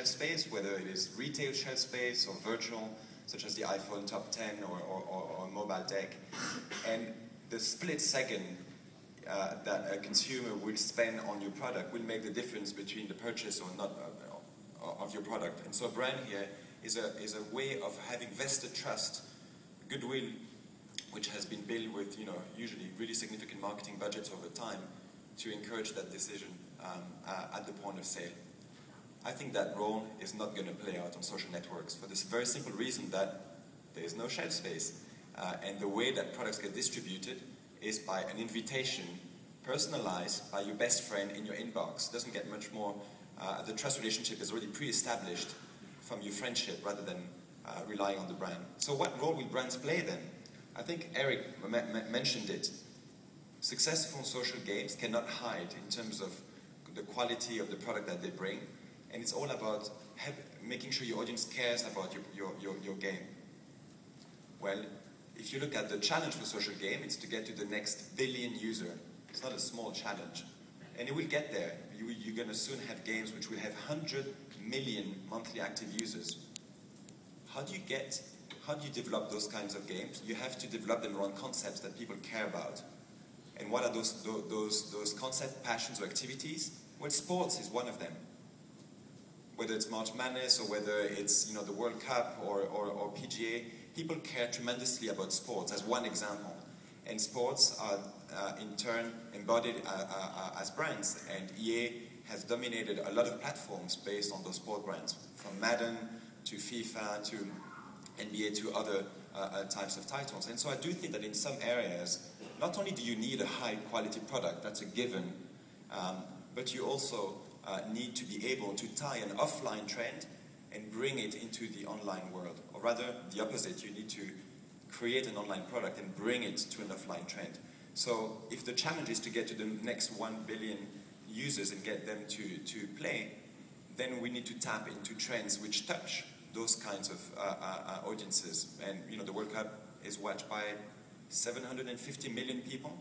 shelf space, whether it is retail shelf space or virtual, such as the iPhone Top 10 or mobile deck. And the split second that a consumer will spend on your product will make the difference between the purchase or not of your product. And so a brand here is a way of having vested trust, goodwill, which has been built with, usually really significant marketing budgets over time to encourage that decision at the point of sale. I think that role is not going to play out on social networks for this very simple reason that there is no shelf space. And the way that products get distributed is by an invitation, personalized by your best friend in your inbox. It doesn't get much more. The trust relationship is already pre-established from your friendship rather than relying on the brand. So what role will brands play then? I think Eric mentioned it. Successful social games cannot hide in terms of the quality of the product that they bring, and it's all about making sure your audience cares about your game. Well, if you look at the challenge for social game, it's to get to the next billion user. It's not a small challenge, and it will get there. You're going to soon have games which will have 100 million monthly active users. How do you develop those kinds of games? You have to develop them around concepts that people care about. And what are those concepts, passions, or activities? Well, sports is one of them. Whether it's March Madness or whether it's the World Cup or PGA, people care tremendously about sports as one example. And sports are in turn embodied as brands. And EA has dominated a lot of platforms based on those sport brands, from Madden to FIFA to NBA to other types of titles. And so I do think that in some areas, not only do you need a high quality product, that's a given, but you also need to be able to tie an offline trend and bring it into the online world. Or rather, the opposite, you need to create an online product and bring it to an offline trend. So if the challenge is to get to the next 1 billion users and get them to play, then we need to tap into trends which touch those kinds of audiences. And the World Cup is watched by 750 million people.